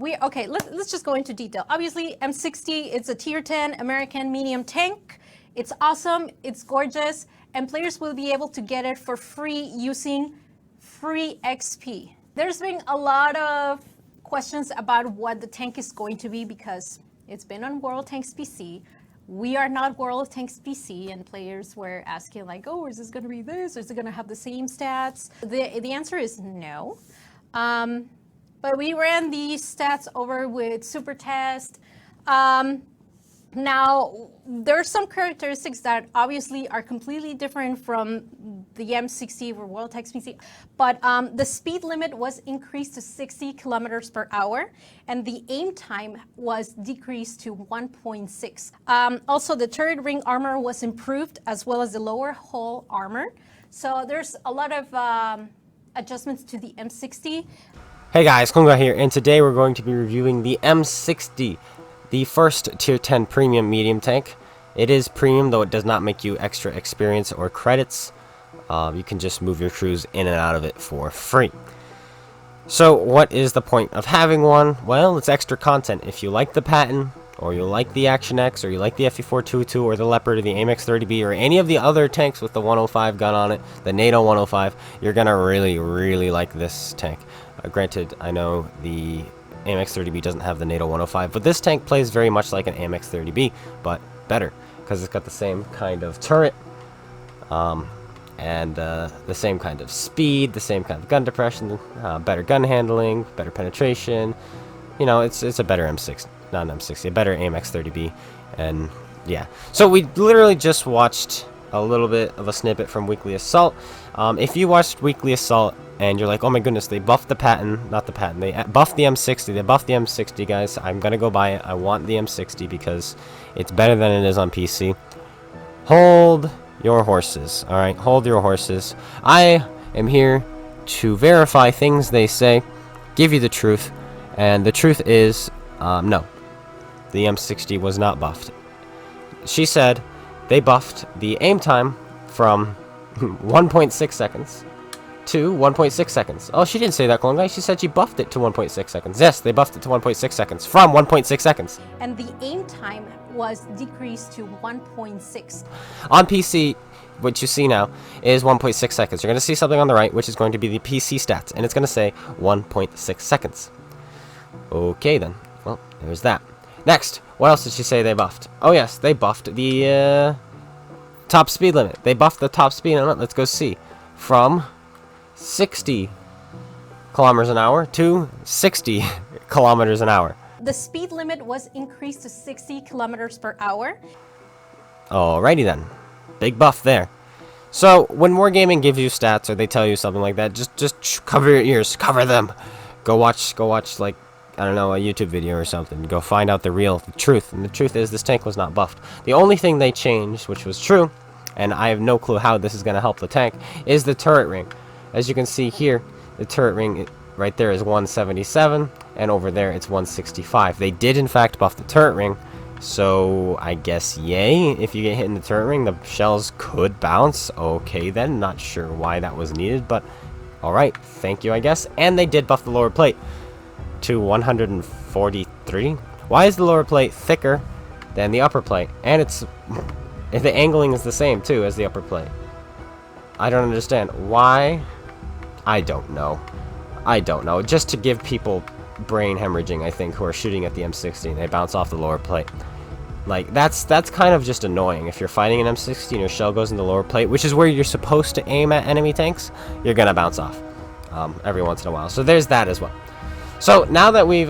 Okay, let's just go into detail. Obviously, M60, it's a tier 10 American medium tank. It's awesome, it's gorgeous, and players will be able to get it for free using free XP. There's been a lot of questions about what the tank is going to be because it's been on World Tanks PC. We are not World Tanks PC, and players were asking like, oh, is this going to be this? Is it going to have the same stats? The answer is no. But we ran these stats over with Super Test. Now, there are some characteristics that obviously are completely different from the M60 or World Tanks PC, but the speed limit was increased to 60 kilometers per hour, and the aim time was decreased to 1.6. Also, the turret ring armor was improved, as well as the lower hull armor. So there's a lot of adjustments to the M60. Hey guys, Kunga here, and today we're going to be reviewing the M60, the first tier 10 premium medium tank. It is premium, though it does not make you extra experience or credits. You can just move your crews in and out of it for free. So what is the point of having one? Well, it's extra content. If you like the Patton, or you like the Action X, or you like the FE422, or the Leopard, or the AIM-X30B, or any of the other tanks with the 105 gun on it, the NATO 105, you're gonna really like this tank. Granted, I know the AIM-X30B doesn't have the NATO 105, but this tank plays very much like an AIM-X30B, but better, because it's got the same kind of turret, and the same kind of speed, the same kind of gun depression, better gun handling, better penetration. You know, it's a better M60, not an M60, a better AIM-X30B, and yeah. So we literally just watched a little bit of a snippet from Weekly Assault. If you watched Weekly Assault and you're like, oh my goodness, they buffed the Patton, not the Patton, they buffed the M60, they buffed the M60, guys, I'm gonna go buy it. I want the M60 because it's better than it is on PC. Hold your horses, alright? Hold your horses. I am here to verify things they say, give you the truth, and the truth is, no. The M60 was not buffed. She said they buffed the aim time from 1.6 seconds to 1.6 seconds. Oh, she didn't say that, Clone Guy. She said she buffed it to 1.6 seconds. Yes, they buffed it to 1.6 seconds from 1.6 seconds. And the aim time was decreased to 1.6. On PC, what you see now is 1.6 seconds. You're going to see something on the right, which is going to be the PC stats, and it's going to say 1.6 seconds. Okay, then. Well, there's that. Next, what else did she say they buffed? Oh, yes, they buffed the top speed limit. They buffed the top speed limit. Let's go see. From 60 kilometers an hour to 60 kilometers an hour. The speed limit was increased to 60 kilometers per hour. Alrighty then. Big buff there. So, when Wargaming gives you stats or they tell you something like that, just cover your ears. Cover them. Go watch, like, I don't know, a YouTube video or something. Go find out the truth. And the truth is, this tank was not buffed. The only thing they changed, which was true, and I have no clue how this is going to help the tank, is the turret ring. As you can see here, the turret ring right there is 177, and over there it's 165. They did in fact buff the turret ring, so I guess yay. If you get hit in the turret ring, the shells could bounce. Okay then, not sure why that was needed, but alright, thank you I guess. And they did buff the lower plate to 143. Why is the lower plate thicker than the upper plate? And it's the angling is the same too as the upper plate. I don't understand why. I don't know. Just to give people brain hemorrhaging, I think, who are shooting at the M60 and they bounce off the lower plate. Like, that's kind of just annoying. If you're fighting an M60 and your shell goes in the lower plate, which is where you're supposed to aim at enemy tanks, you're gonna bounce off every once in a while. So there's that as well. So now that we've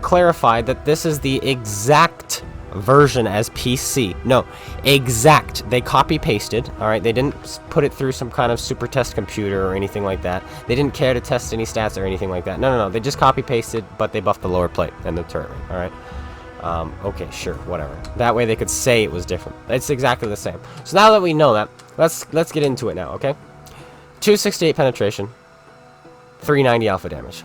clarified that this is the exact version as PC, no, exact, they copy pasted, alright, they didn't put it through some kind of super test computer or anything like that. They didn't care to test any stats or anything like that. No, they just copy pasted, but they buffed the lower plate and the turret ring, alright. Okay, sure, whatever. That way they could say it was different. It's exactly the same. So now that we know that, let's get into it now, okay? 268 penetration, 390 alpha damage.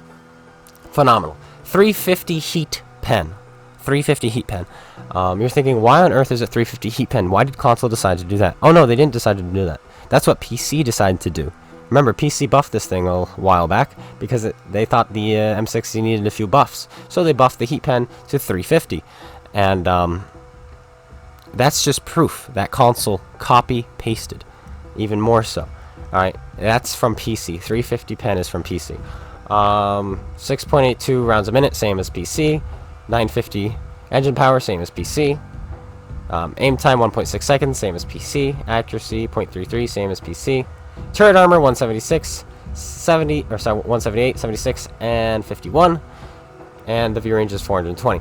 Phenomenal. 350 heat pen. 350 heat pen. You're thinking, why on earth is it 350 heat pen? Why did console decide to do that? Oh no, they didn't decide to do that. That's what PC decided to do. Remember, PC buffed this thing a while back because they thought the M60 needed a few buffs. So they buffed the heat pen to 350. And that's just proof that console copy-pasted. Even more so. Alright, that's from PC. 350 pen is from PC. 6.82 rounds a minute, same as PC. 950 engine power, same as PC. Aim time 1.6 seconds, same as PC. Accuracy 0.33, same as PC. Turret armor 176, 178, 76, and 51. And the view range is 420.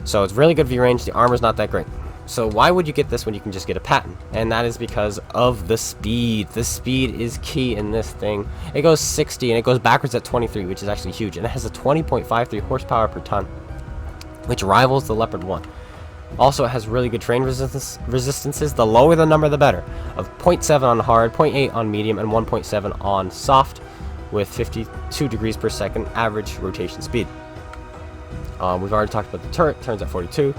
So it's really good view range. The armor's not that great. So why would you get this when you can just get a patent? And that is because of the speed. The speed is key in this thing. It goes 60 and it goes backwards at 23, which is actually huge. And it has a 20.53 horsepower per ton, which rivals the Leopard 1. Also, it has really good terrain resistances. The lower the number, the better. Of 0.7 on hard, 0.8 on medium, and 1.7 on soft, with 52 degrees per second average rotation speed. We've already talked about the turret. Turns at 42.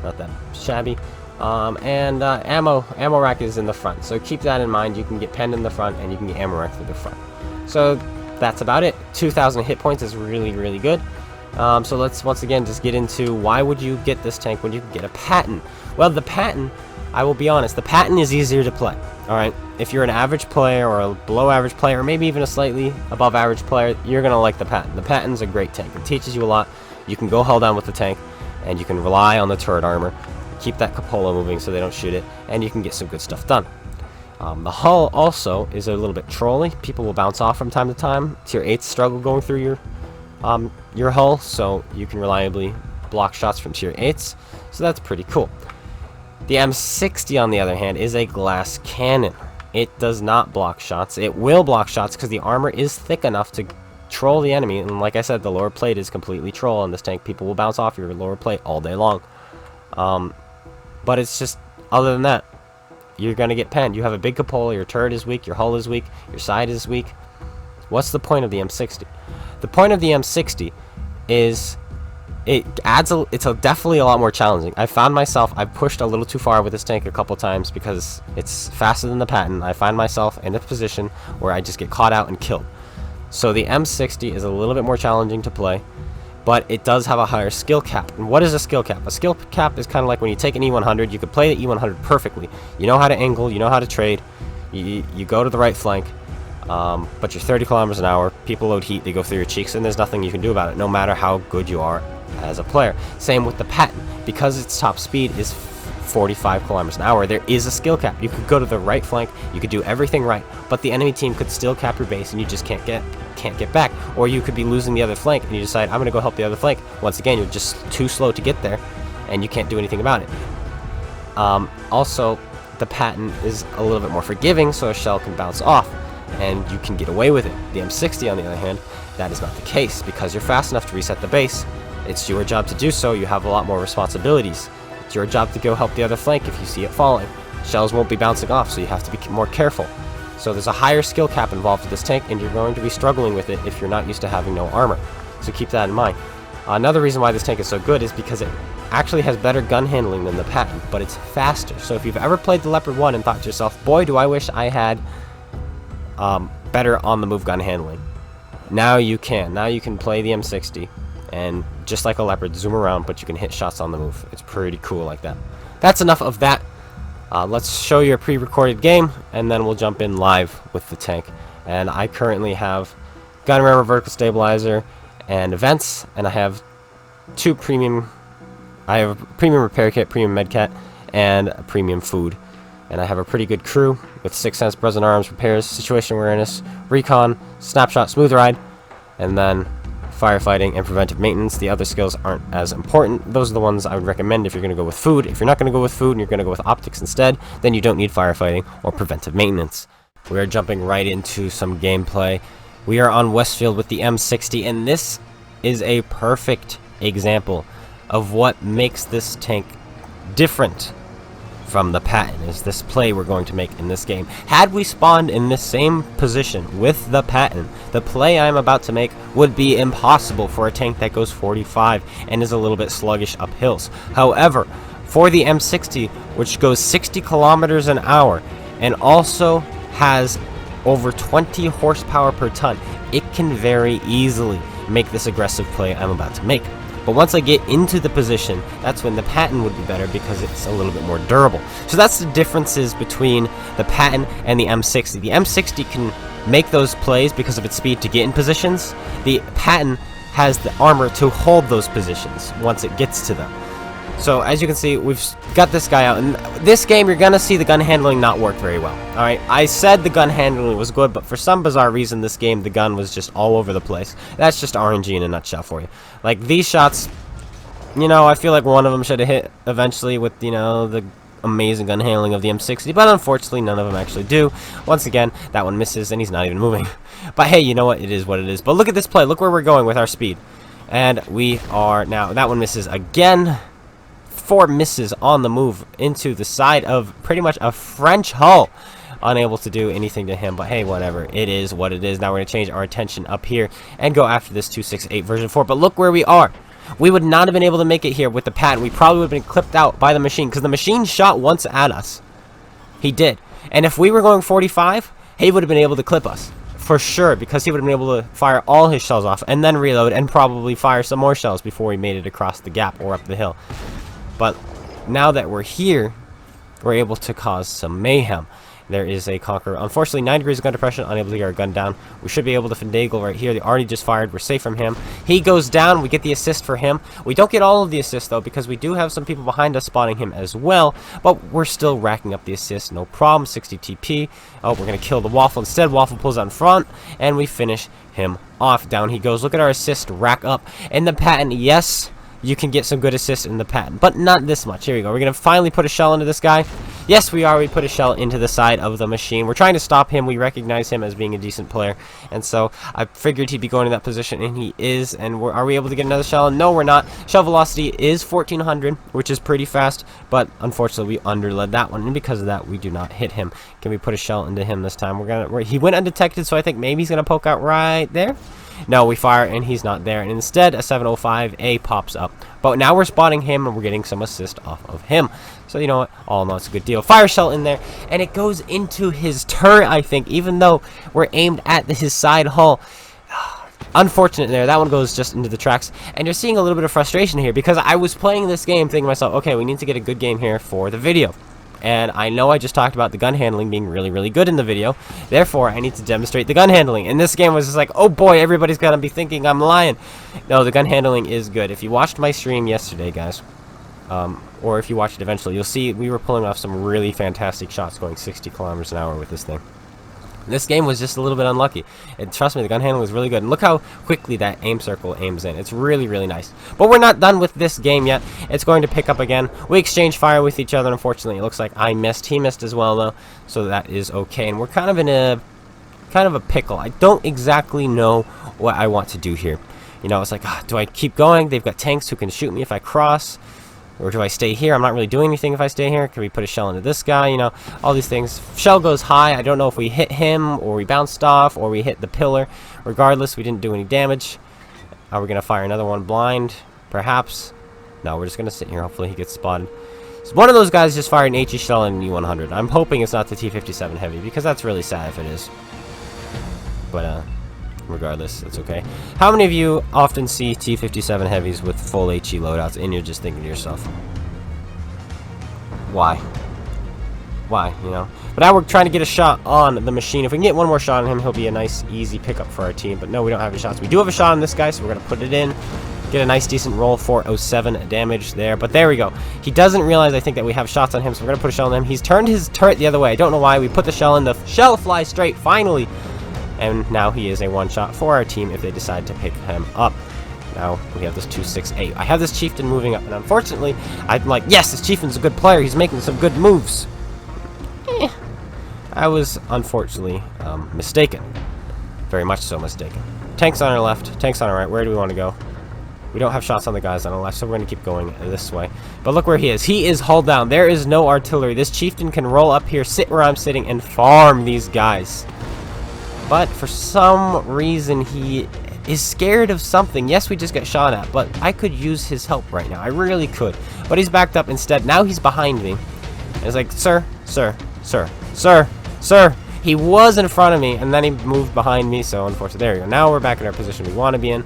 Not that shabby. Ammo rack is in the front, so keep that in mind. You can get penned in the front and you can get ammo rack through the front. So that's about it. 2,000 hit points is really good. So let's once again just get into why would you get this tank when you can get a patent. Well, the patent, I will be honest, the patent is easier to play. Alright, if you're an average player or a below average player or maybe even a slightly above average player, you're gonna like the patent. The patent's a great tank. It teaches you a lot. You can go hull down with the tank and you can rely on the turret armor. Keep that cupola moving so they don't shoot it, and you can get some good stuff done. The hull also is a little bit trolly. People will bounce off from time to time. Tier 8s struggle going through your hull, so you can reliably block shots from tier 8s. So that's pretty cool. The M60, on the other hand, is a glass cannon. It does not block shots. It will block shots because the armor is thick enough to troll the enemy, and like I said, the lower plate is completely troll on this tank. People will bounce off your lower plate all day long. But it's just, other than that, you're gonna get penned. You have a big cupola, your turret is weak, your hull is weak, your side is weak. What's the point of the M60? The point of the M60 is it's definitely a lot more challenging. I found myself, I've pushed a little too far with this tank a couple times because it's faster than the patent. I find myself in a position where I just get caught out and killed. So the M60 is a little bit more challenging to play, but it does have a higher skill cap. And what is a skill cap? A skill cap is kind of like when you take an E100, you could play the E100 perfectly. You know how to angle, you know how to trade, you go to the right flank, but you're 30 kilometers an hour, people load heat, they go through your cheeks, and there's nothing you can do about it, no matter how good you are as a player. Same with the patent. Because its top speed is 45 kilometers an hour, there is a skill cap. You could go to the right flank, you could do everything right, but the enemy team could still cap your base and you just can't get back. Or you could be losing the other flank and you decide, I'm gonna go help the other flank. Once again, you're just too slow to get there and you can't do anything about it. Also, the patent is a little bit more forgiving, so a shell can bounce off and you can get away with it. The M60, on the other hand, that is not the case. Because you're fast enough to reset the base, it's your job to do so. You have a lot more responsibilities. It's your job to go help the other flank if you see it falling. Shells won't be bouncing off, so you have to be more careful. So there's a higher skill cap involved with this tank, and you're going to be struggling with it if you're not used to having no armor. So keep that in mind. Another reason why this tank is so good is because it actually has better gun handling than the patent, but it's faster. So if you've ever played the Leopard 1 and thought to yourself, boy, do I wish I had better on-the-move gun handling, now you can. Now you can play the M60, and just like a Leopard, zoom around, but you can hit shots on the move. It's pretty cool like that. That's enough of that. Let's show you a pre-recorded game, and then we'll jump in live with the tank. And I currently have gun rammer, vertical stabilizer, and events, and I have two premium. I have a premium repair kit, premium med kit, and a premium food. And I have a pretty good crew with 6 Sense, Present Arms, repairs, situation awareness, recon, snapshot, smooth ride, and then firefighting and preventive maintenance. The other skills aren't as important. Those are the ones I would recommend if you're going to go with food. If you're not going to go with food and you're going to go with optics instead, then you don't need firefighting or preventive maintenance. We are jumping right into some gameplay. We are on Westfield with the M60, and this is a perfect example of what makes this tank different from the patent. Is this play we're going to make in this game. Had we spawned in this same position with the patent, the play I'm about to make would be impossible for a tank that goes 45 and is a little bit sluggish up hills. However, for the M60, which goes 60 kilometers an hour and also has over 20 horsepower per ton, it can very easily make this aggressive play I'm about to make. But once I get into the position, that's when the Patton would be better because it's a little bit more durable. So that's the differences between the Patton and the M60. The M60 can make those plays because of its speed to get in positions. The Patton has the armor to hold those positions once it gets to them. So as you can see, we've got this guy out. In this game, you're going to see the gun handling not work very well. Alright, I said the gun handling was good, but for some bizarre reason, this game, the gun was just all over the place. That's just RNG in a nutshell for you. Like, these shots, you know, I feel like one of them should have hit eventually with, you know, the amazing gun handling of the M60, but unfortunately, none of them actually do. Once again, that one misses, and he's not even moving. But hey, you know what? It is what it is. But look at this play. Look where we're going with our speed. And we are now, that one misses again. 4 misses on the move into the side of pretty much a French hull. Unable to do anything to him, but hey, whatever. It is what it is. Now we're going to change our attention up here and go after this 268 version 4. But look where we are. We would not have been able to make it here with the Patton. We probably would have been clipped out by the machine because the machine shot once at us. He did. And if we were going 45, he would have been able to clip us. For sure, because he would have been able to fire all his shells off and then reload and probably fire some more shells before he made it across the gap or up the hill. But now that we're here, we're able to cause some mayhem. There is a Conqueror. Unfortunately, 9 degrees of gun depression, unable to get our gun down. We should be able to finagle right here. They already just fired. We're safe from him. He goes down. We get the assist for him. We don't get all of the assists, though, because we do have some people behind us spotting him as well. But we're still racking up the assists. No problem. 60 TP. Oh, we're going to kill the Waffle instead. Waffle pulls out in front, and we finish him off. Down he goes. Look at our assist rack up. And the Patton, yes, you can get some good assists in the Patton, but not this much. Here we go. We're going to finally put a shell into this guy. Yes, we are. We put a shell into the side of the machine. We're trying to stop him. We recognize him as being a decent player, and so I figured he'd be going to that position, and he is. And are we able to get another shell? No, we're not. Shell velocity is 1400, which is pretty fast, but unfortunately we underled that one, and because of that, we do not hit him. Can we put a shell into him this time? He went undetected, so I think maybe he's going to poke out right there. No, we fire, and he's not there. And instead, a 705A pops up. But now we're spotting him, and we're getting some assist off of him. So, you know what? All in all, it's a good deal. Fire shell in there, and it goes into his turret, I think, even though we're aimed at his side hull. Unfortunate there. That one goes just into the tracks. And you're seeing a little bit of frustration here, because I was playing this game thinking to myself, okay, we need to get a good game here for the video. And I know I just talked about the gun handling being really, really good in the video. Therefore, I need to demonstrate the gun handling. And this game was just like, oh boy, everybody's going to be thinking I'm lying. No, the gun handling is good. If you watched my stream yesterday, guys, or if you watch it eventually, you'll see we were pulling off some really fantastic shots going 60 kilometers an hour with this thing. This game was just a little bit unlucky. And trust me, the gun handling was really good. And look how quickly that aim circle aims in. It's really, really nice. But we're not done with this game yet. It's going to pick up again. We exchange fire with each other. Unfortunately, it looks like I missed. He missed as well, though. So that is okay. And we're kind of in a pickle. I don't exactly know what I want to do here. You know, it's like, do I keep going? They've got tanks who can shoot me if I cross. Or do I stay here? I'm not really doing anything if I stay here. Can we put a shell into this guy? You know, all these things. Shell goes high. I don't know if we hit him, or we bounced off, or we hit the pillar. Regardless, we didn't do any damage. Are we going to fire another one blind? Perhaps. No, we're just going to sit here. Hopefully he gets spotted. So one of those guys just fired an HE shell in U100. I'm hoping it's not the T57 Heavy, because that's really sad if it is. But, regardless, it's okay. How many of you often see T57 Heavies with full HE loadouts and you're just thinking to yourself, why? Why, you know? But now we're trying to get a shot on the machine. If we can get one more shot on him, he'll be a nice, easy pickup for our team. But no, we don't have any shots. We do have a shot on this guy, so we're going to put it in. Get a nice, decent roll, 407 damage there. But there we go. He doesn't realize, I think, that we have shots on him, so we're going to put a shell on him. He's turned his turret the other way. I don't know why. We put the shell in. The shell flies straight, finally. And now he is a one-shot for our team if they decide to pick him up. Now we have this 268. I have this chieftain moving up, and unfortunately, I'm like, yes, this chieftain's a good player. He's making some good moves. I was unfortunately mistaken. Very much so mistaken. Tanks on our left, tanks on our right. Where do we want to go? We don't have shots on the guys on the left, so we're going to keep going this way. But look where he is. He is hull down. There is no artillery. This chieftain can roll up here, sit where I'm sitting, and farm these guys. But for some reason, he is scared of something. Yes, we just got shot at, but I could use his help right now. I really could. But he's backed up instead. Now he's behind me. And it's like, sir, sir, sir, sir, sir. He was in front of me, and then he moved behind me, so unfortunately, there we go. Now we're back in our position we want to be in.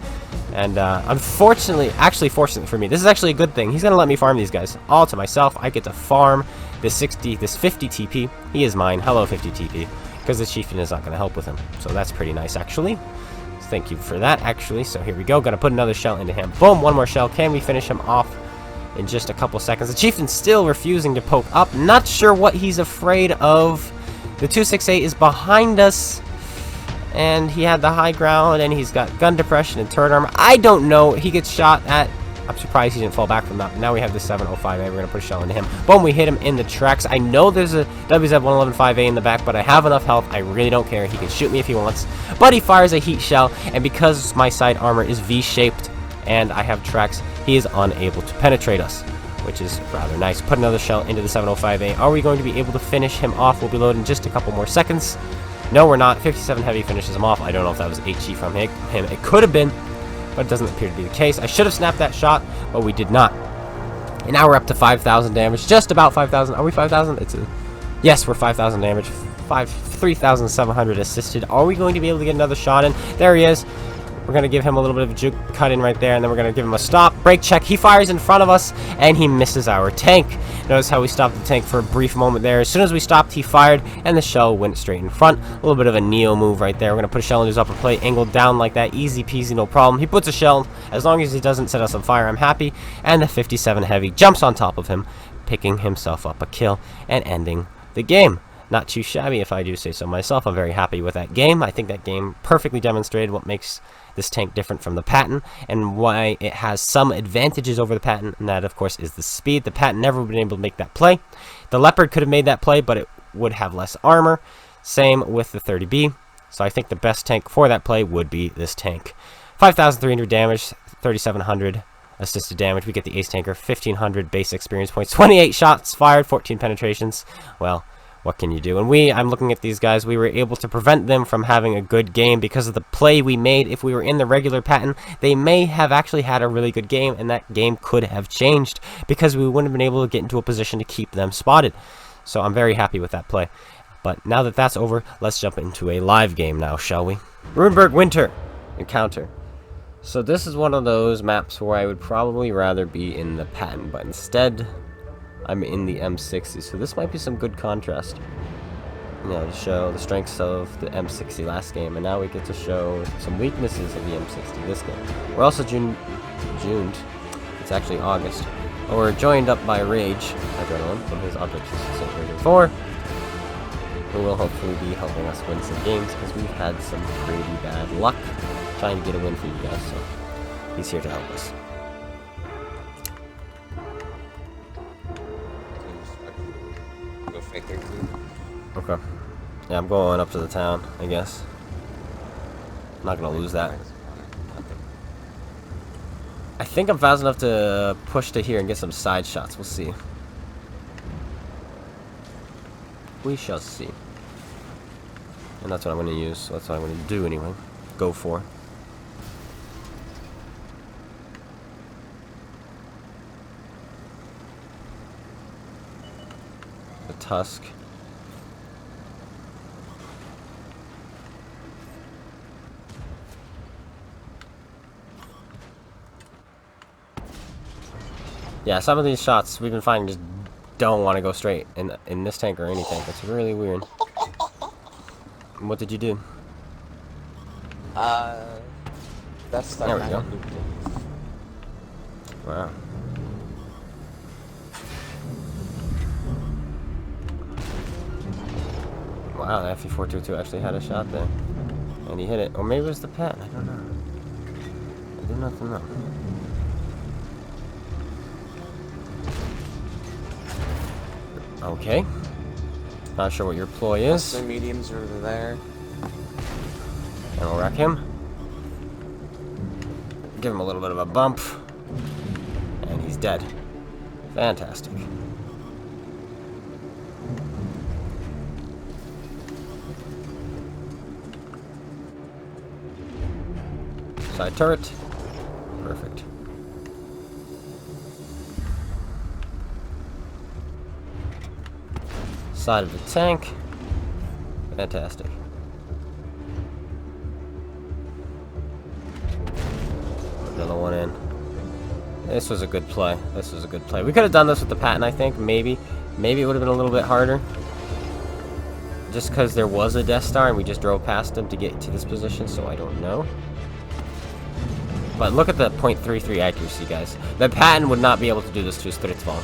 And unfortunately, actually fortunately for me, this is actually a good thing. He's going to let me farm these guys all to myself. I get to farm this 50 TP. He is mine. Hello, 50 TP. Because the chieftain is not going to help with him. So that's pretty nice, actually. Thank you for that, actually. So here we go. Going to put another shell into him. Boom, one more shell. Can we finish him off in just a couple seconds? The chieftain's still refusing to poke up. Not sure what he's afraid of. The 268 is behind us, and he had the high ground, and he's got gun depression and turret armor. I don't know. He gets shot at. I'm surprised he didn't fall back from that. Now we have the 705A. We're going to put a shell into him. Boom, we hit him in the tracks. I know there's a WZ-111-5A in the back, but I have enough health. I really don't care. He can shoot me if he wants. But he fires a heat shell, and because my side armor is V-shaped and I have tracks, he is unable to penetrate us, which is rather nice. Put another shell into the 705A. Are we going to be able to finish him off? We'll be loading just a couple more seconds. No, we're not. 57 Heavy finishes him off. I don't know if that was HE from him. It could have been, but it doesn't appear to be the case. I should have snapped that shot, but we did not. And now we're up to 5,000 damage. Just about 5,000. Are we 5,000? Yes, we're 5,000 damage. 3,700 assisted. Are we going to be able to get another shot in? There he is. We're going to give him a little bit of a juke cut in right there, and then we're going to give him a stop. Brake check. He fires in front of us, and he misses our tank. Notice how we stopped the tank for a brief moment there. As soon as we stopped, he fired, and the shell went straight in front. A little bit of a Neo move right there. We're going to put a shell in his upper plate, angled down like that. Easy peasy, no problem. He puts a shell. As long as he doesn't set us on fire, I'm happy. And the 57 Heavy jumps on top of him, picking himself up a kill and ending the game. Not too shabby, if I do say so myself. I'm very happy with that game. I think that game perfectly demonstrated what makes this tank different from the Patton, and why it has some advantages over the Patton, and that, of course, is the speed. The Patton never would have been able to make that play. The Leopard could have made that play, but it would have less armor. Same with the 30B. So I think the best tank for that play would be this tank. 5,300 damage, 3,700 assisted damage. We get the Ace Tanker, 1,500 base experience points, 28 shots fired, 14 penetrations. Well, what can you do? And I'm looking at these guys, we were able to prevent them from having a good game because of the play we made. If we were in the regular Patton, they may have actually had a really good game, and that game could have changed because we wouldn't have been able to get into a position to keep them spotted. So I'm very happy with that play. But now that that's over, let's jump into a live game now, shall we? Ruinberg Winter Encounter. So this is one of those maps where I would probably rather be in the Patton, but instead I'm in the M60, so this might be some good contrast. You know, to show the strengths of the M60 last game, and now we get to show some weaknesses of the M60 this game. We're also Juned. It's actually August. And we're joined up by Rage, Adrenaline, from his Object Version 4, who will hopefully be helping us win some games, because we've had some pretty bad luck trying to get a win for you guys, so he's here to help us. Okay. Yeah, I'm going up to the town, I guess. I'm not gonna lose that. I think I'm fast enough to push to here and get some side shots. We'll see. We shall see. And that's what I'm gonna use. So that's what I'm gonna do anyway. Go for. The Tusk. Yeah, some of these shots we've been finding just don't want to go straight in this tank or any tank. It's really weird. What did you do? That's there we go. Wow. Wow, the FE422 actually had a shot there. And he hit it. Or maybe it was the pet. I don't know. I do not know. Okay. Not sure what your ploy is. The mediums are there. And we'll wreck him. Give him a little bit of a bump. And he's dead. Fantastic. Side turret. Perfect. Side of the tank. Fantastic. Another one in. This was a good play. This was a good play. We could have done this with the Patton, I think. Maybe. Maybe it would have been a little bit harder. Just because there was a Death Star and we just drove past him to get to this position, so I don't know. But look at the .33 accuracy, guys. The Patton would not be able to do this to his Stridsvagn.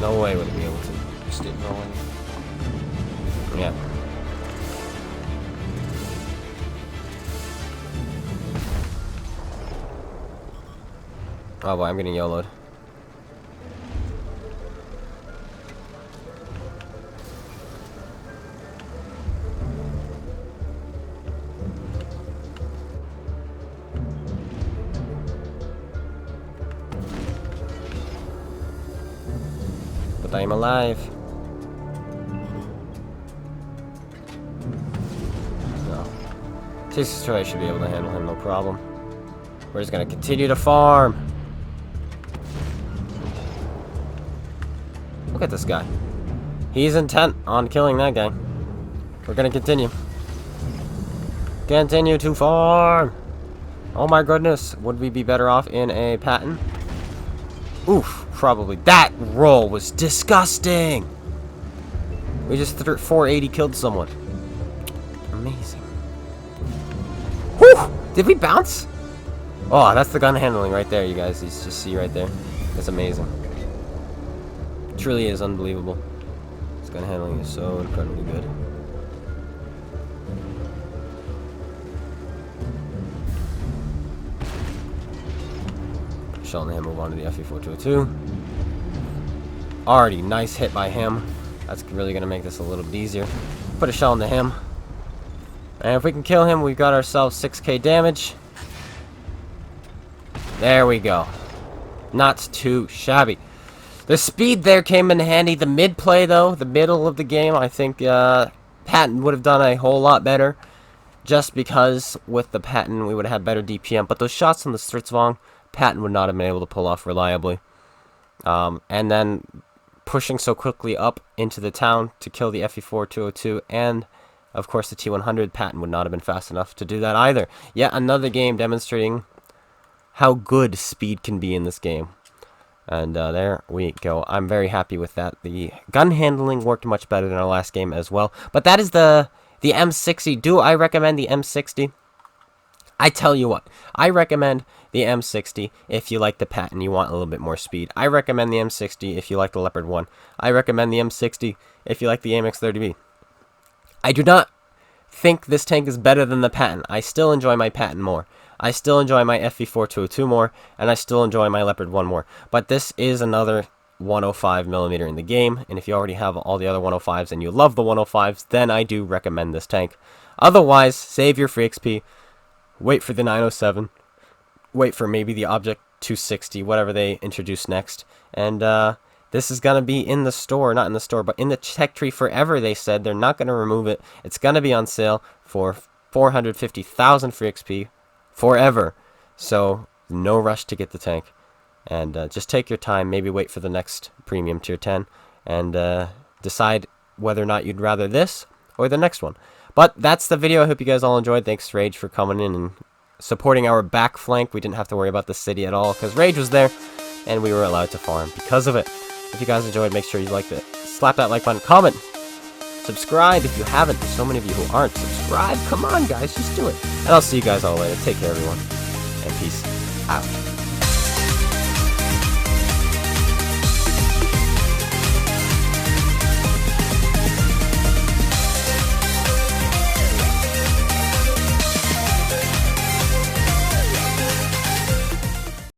No way would it be able to. Just get rolling. Yeah. Oh boy, I'm getting YOLO'd. But I'm alive. No. Texas Troy should be able to handle him, no problem. We're just gonna continue to farm. Look at this guy. He's intent on killing that guy. We're gonna continue. Continue to farm. Oh my goodness. Would we be better off in a Patton? Oof, probably. That roll was disgusting. We just 480 killed someone. Amazing. Whew! Did we bounce? Oh, that's the gun handling right there, you guys. You just see right there. That's amazing. It truly is unbelievable. This gun handling is so incredibly good. Shelling him, move on to the FE4202. Already nice hit by him. That's really going to make this a little bit easier. Put a shell into him. And if we can kill him, we've got ourselves 6k damage. There we go. Not too shabby. The speed there came in handy. The mid play, though, the middle of the game, I think Patton would have done a whole lot better. Just because with the Patton, we would have had better DPM. But those shots on the Stridsvagn, Patton would not have been able to pull off reliably. And then pushing so quickly up into the town to kill the FE4202 and, of course, the T100, Patton would not have been fast enough to do that either. Yet another game demonstrating how good speed can be in this game. And there we go. I'm very happy with that. The gun handling worked much better than our last game as well. But that is the M60. Do I recommend the M60? I tell you what, I recommend the M60 if you like the Patton, you want a little bit more speed. I recommend the M60 if you like the Leopard 1. I recommend the M60 if you like the AMX-30B. I do not think this tank is better than the Patton. I still enjoy my Patton more. I still enjoy my FE4202 more, and I still enjoy my Leopard 1 more. But this is another 105mm in the game, and if you already have all the other 105s and you love the 105s, then I do recommend this tank. Otherwise, save your free XP. Wait for the 907. Wait for maybe the Object 260, whatever they introduce next. And this is going to be in the store, not in the store, but in the tech tree forever, they said. They're not going to remove it. It's going to be on sale for 450,000 free XP forever. So, no rush to get the tank. And just take your time, maybe wait for the next premium tier 10, and decide whether or not you'd rather this or the next one. But that's the video. I hope you guys all enjoyed. Thanks, Rage, for coming in and supporting our back flank. We didn't have to worry about the city at all because Rage was there, and we were allowed to farm because of it. If you guys enjoyed, make sure you liked it. Slap that like button, comment, subscribe if you haven't. There's so many of you who aren't subscribed. Come on, guys, just do it. And I'll see you guys all later. Take care, everyone, and peace out.